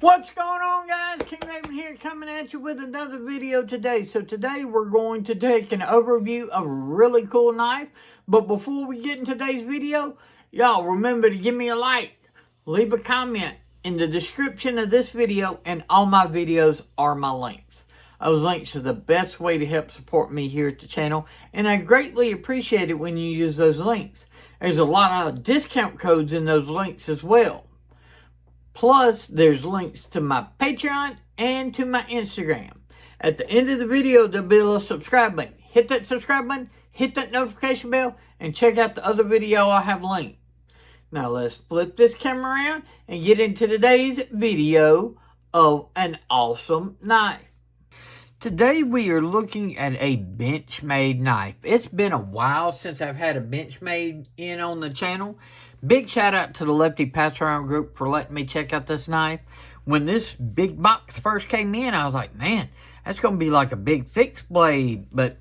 What's going on, guys? King Raven here, coming at you with another video today. So today we're going to take an overview of a really cool knife. But before we get in today's video, y'all remember to give me a like, leave a comment in the description of this video, and all my videos are my links. Those links are the best way to help support me here at the channel, and I greatly appreciate it when you use those links. There's a lot of discount codes in those links as well. Plus, there's links to my Patreon and to my Instagram. At the end of the video, there'll be a little subscribe button. Hit that subscribe button, hit that notification bell, and check out the other video I have linked. Now, let's flip this camera around and get into today's video of an awesome knife. Today, we are looking at a Benchmade knife. It's been a while since I've had a Benchmade in on the channel. Big shout out to the Lefty Pass Around group for letting me check out this knife. When this big box first came in, I was like, man, that's going to be like a big fixed blade. But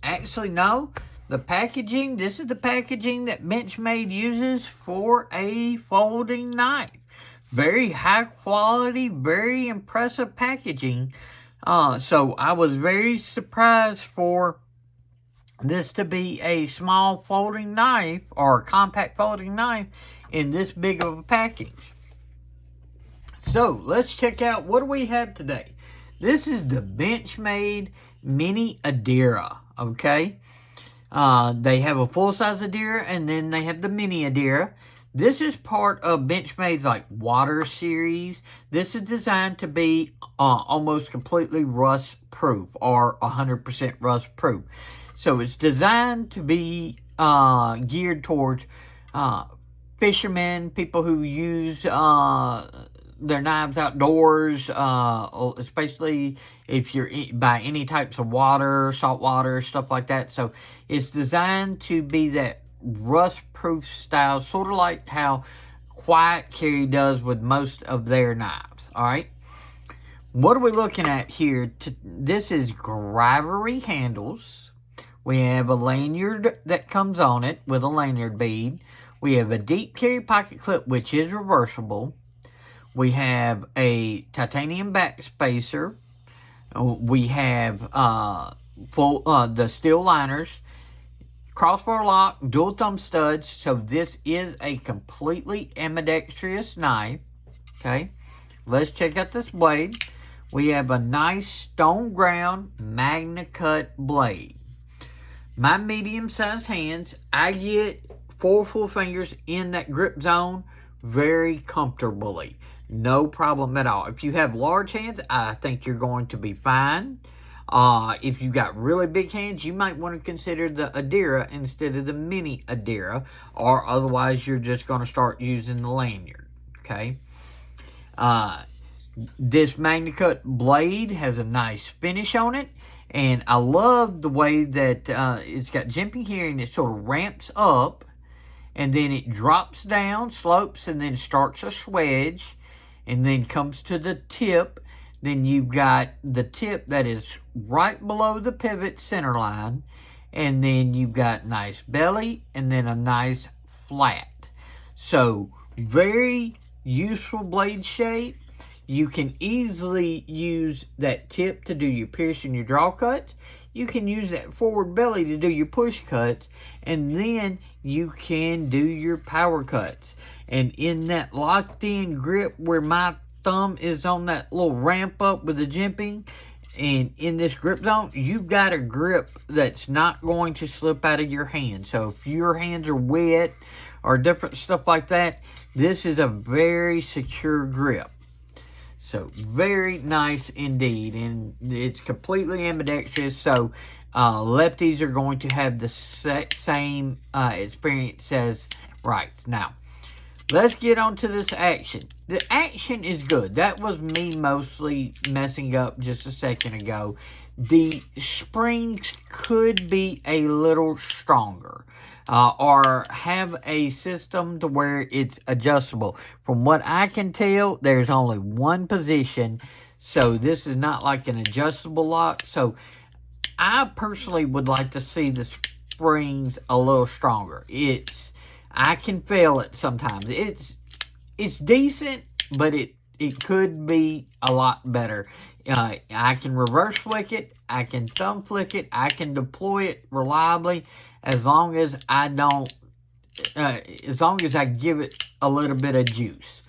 actually, no. The packaging, this is the packaging that Benchmade uses for a folding knife. Very high quality, very impressive packaging. So I was very surprised for this to be a small folding knife or a compact folding knife in this big of a package. So let's check out what do we have today. This is the Benchmade Mini Adria, okay? They have a full-size Adira, and then they have the Mini Adira. This is part of Benchmade's like water series. This is designed to be almost completely rust-proof or 100% rust-proof. So it's designed to be geared towards fishermen, people who use their knives outdoors, especially if you're by any types of water, salt water, stuff like that. So it's designed to be that rust-proof style, sort of like how Quiet Carry does with most of their knives. All right. What are we looking at here? This is gravery handles. We have a lanyard that comes on it with a lanyard bead. We have a deep carry pocket clip, which is reversible. We have a titanium back spacer. We have the steel liners. Crossbar lock, dual thumb studs. So this is a completely ambidextrous knife. Okay. Let's check out this blade. We have a nice stone ground Magna Cut blade. My medium-sized hands, I get 4 full fingers in that grip zone very comfortably. No problem at all. If you have large hands, I think you're going to be fine. If you got really big hands, you might want to consider the Adira instead of the Mini Adira, or otherwise you're just going to start using the lanyard, okay? This Magna Cut blade has a nice finish on it, and I love the way that it's got jimping here, and it sort of ramps up, and then it drops down, slopes, and then starts a swedge, and then comes to the tip. Then you've got the tip that is right below the pivot center line. And then you've got nice belly and then a nice flat. So, very useful blade shape. You can easily use that tip to do your pierce and your draw cuts. You can use that forward belly to do your push cuts. And then you can do your power cuts. And in that locked in grip where my thumb is on that little ramp up with the jimping, and in this grip zone, you've got a grip that's not going to slip out of your hand. So if your hands are wet or different stuff like that, this is a very secure grip. So very nice indeed, and it's completely ambidextrous. So lefties are going to have the same experience as rights. Now, let's get on to this action. The action is good. That was me mostly messing up just a second ago. The springs could be a little stronger. Or have a system to where it's adjustable. From what I can tell, there's only one position. So this is not like an adjustable lock. So I personally would like to see the springs a little stronger. I can feel it sometimes. It's decent, but could be a lot better. I can reverse flick it, I can thumb flick it, I can deploy it reliably as long as I don't, as long as I give it a little bit of juice.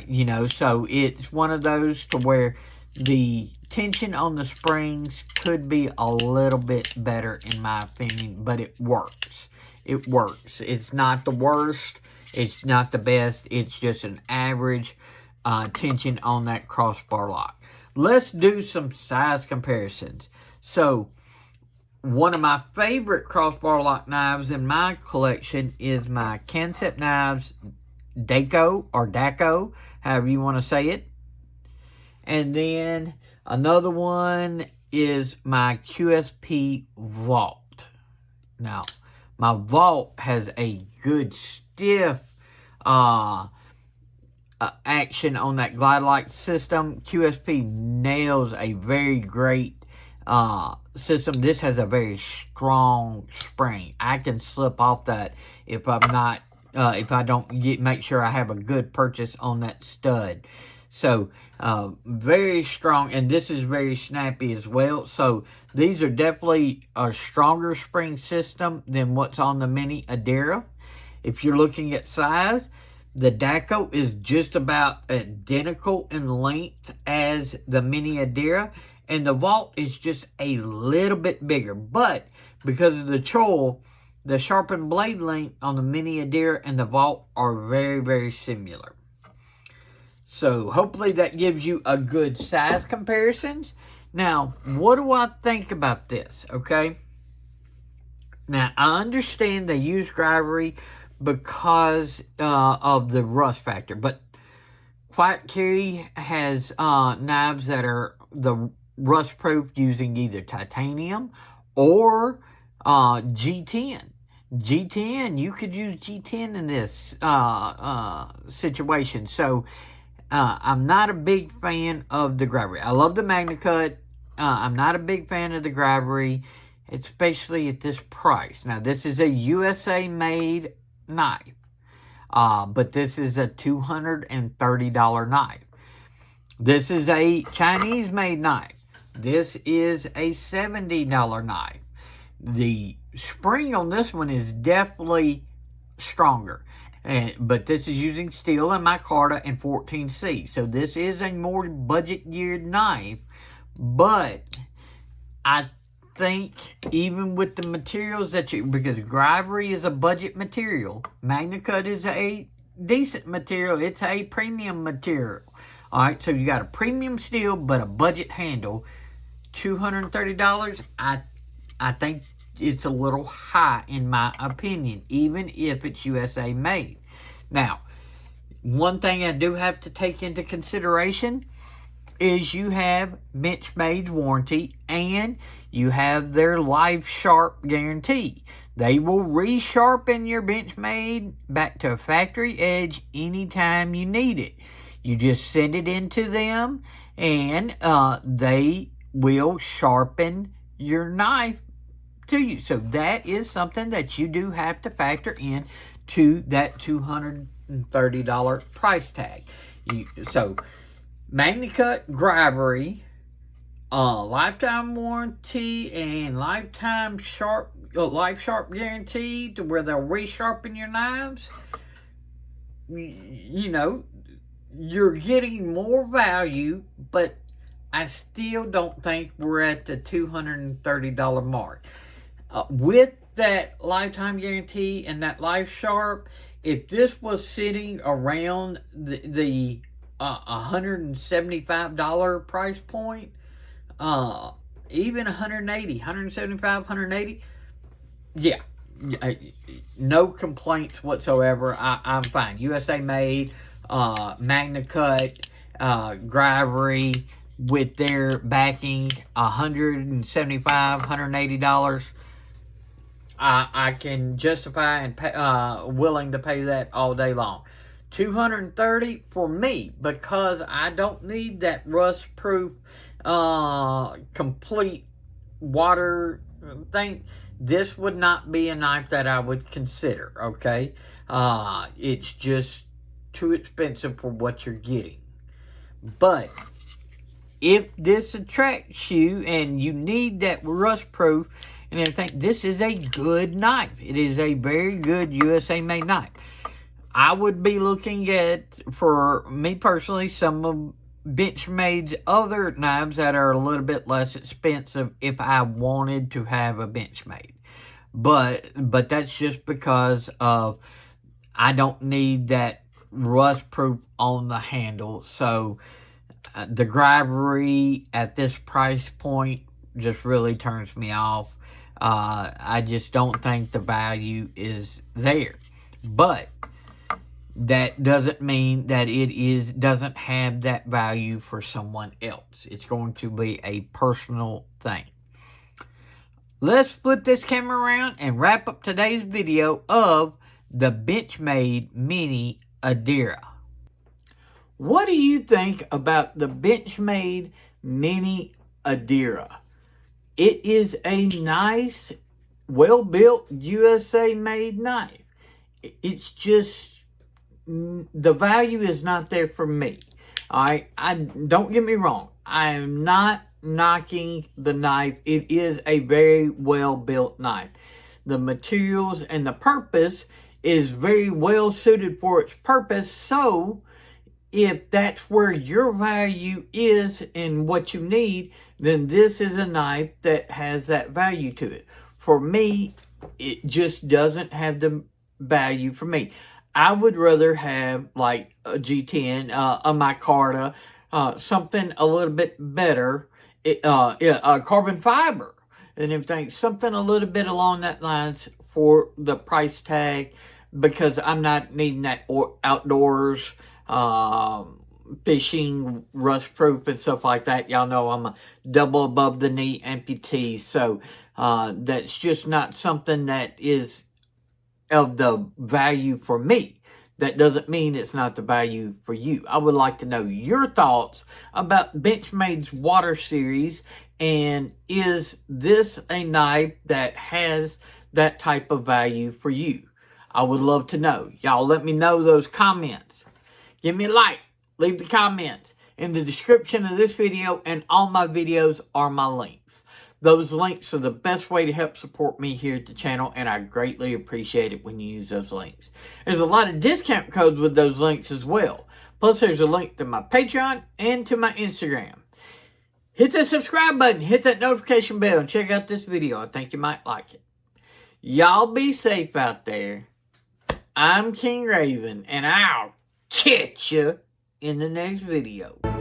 You know, so it's one of those to where the tension on the springs could be a little bit better in my opinion, but it works. It works. It's not the worst. It's not the best. It's just an average tension on that crossbar lock. Let's do some size comparisons. So, one of my favorite crossbar lock knives in my collection is my Kansept Knives Daco, or Daco, however you want to say it. And then another one is my QSP Vault. Now, my Vault has a good stiff action on that glide lock system. QSP nails a very great system. This has a very strong spring. I can slip off that if I'm not, if I don't make sure I have a good purchase on that stud. So, very strong, and this is very snappy as well. So, these are definitely a stronger spring system than what's on the Mini Adira. If you're looking at size, the Daco is just about identical in length as the Mini Adira, and the Vault is just a little bit bigger. But because of the choil, the sharpened blade length on the Mini Adira and the Vault are very, very similar. So, hopefully that gives you a good size comparisons. Now, what do I think about this, okay? Now, I understand they use Gravity because of the rust factor, but Quiet Carry has knives that are the rust proof using either titanium or G10. G10, you could use G10 in this situation. So, I'm not a big fan of the Gravity. I love the MagnaCut. I'm not a big fan of the Gravity, especially at this price. Now, this is a USA made knife, but this is a $230 knife. This is a Chinese made knife. This is a $70 knife. The spring on this one is definitely stronger. But this is using steel and micarta and 14C. So this is a more budget geared knife. But I think even with the materials that you, because Gravity is a budget material, MagnaCut is a decent material. It's a premium material. All right, so you got a premium steel but a budget handle. $230, I think it's a little high in my opinion, even if it's USA made. Now, one thing I do have to take into consideration is you have Benchmade's warranty and you have their Life Sharp guarantee. They will resharpen your Benchmade back to a factory edge anytime you need it. You just send it into them and they will sharpen your knife to you. So that is something that you do have to factor in to that $230 price tag. So MagnaCut, Gravity, lifetime warranty and lifetime Life Sharp guarantee to where they'll resharpen your knives. You know, you're getting more value, but I still don't think we're at the $230 mark. With that lifetime guarantee and that Life Sharp, if this was sitting around the $175 price point, even $180, $175, $180, yeah, no complaints whatsoever. I'm fine. USA made, MagnaCut, Gravity, with their backing, $175, $180. I can justify and pay, willing to pay that all day long. $230 for me, because I don't need that rust-proof, complete water thing. This would not be a knife that I would consider, okay? It's just too expensive for what you're getting. But if this attracts you and you need that rust proof and everything, this is a good knife. It is a very good USA made knife. I would be looking at, for me personally, some of Benchmade's other knives that are a little bit less expensive if I wanted to have a Benchmade. But that's just because of I don't need that rust proof on the handle. So the Grivery at this price point just really turns me off. I just don't think the value is there. But that doesn't mean that it doesn't have that value for someone else. It's going to be a personal thing. Let's flip this camera around and wrap up today's video of the Benchmade Mini Adria. What do you think about the Benchmade Mini Adira? It is a nice, well-built, USA-made knife. It's just, the value is not there for me. All right, don't get me wrong. I am not knocking the knife. It is a very well-built knife. The materials and the purpose is very well suited for its purpose. So if that's where your value is and what you need, then this is a knife that has that value to it. For me, it just doesn't have the value for me. I would rather have like a G10, a micarta, something a little bit better, carbon fiber and everything, something a little bit along that lines for the price tag, because I'm not needing that outdoors fishing, rust proof and stuff like that. Y'all know I'm a double above the knee amputee, so that's just not something that is of the value for me. That doesn't mean it's not the value for you. I would like to know your thoughts about Benchmade's Water Series, and is this a knife that has that type of value for you? I would love to know. Y'all let me know those comments. Give me a like. Leave the comments. In the description of this video and all my videos are my links. Those links are the best way to help support me here at the channel, and I greatly appreciate it when you use those links. There's a lot of discount codes with those links as well. Plus, there's a link to my Patreon and to my Instagram. Hit that subscribe button, hit that notification bell, and check out this video. I think you might like it. Y'all be safe out there. I'm King Raven, and I'll catch you in the next video.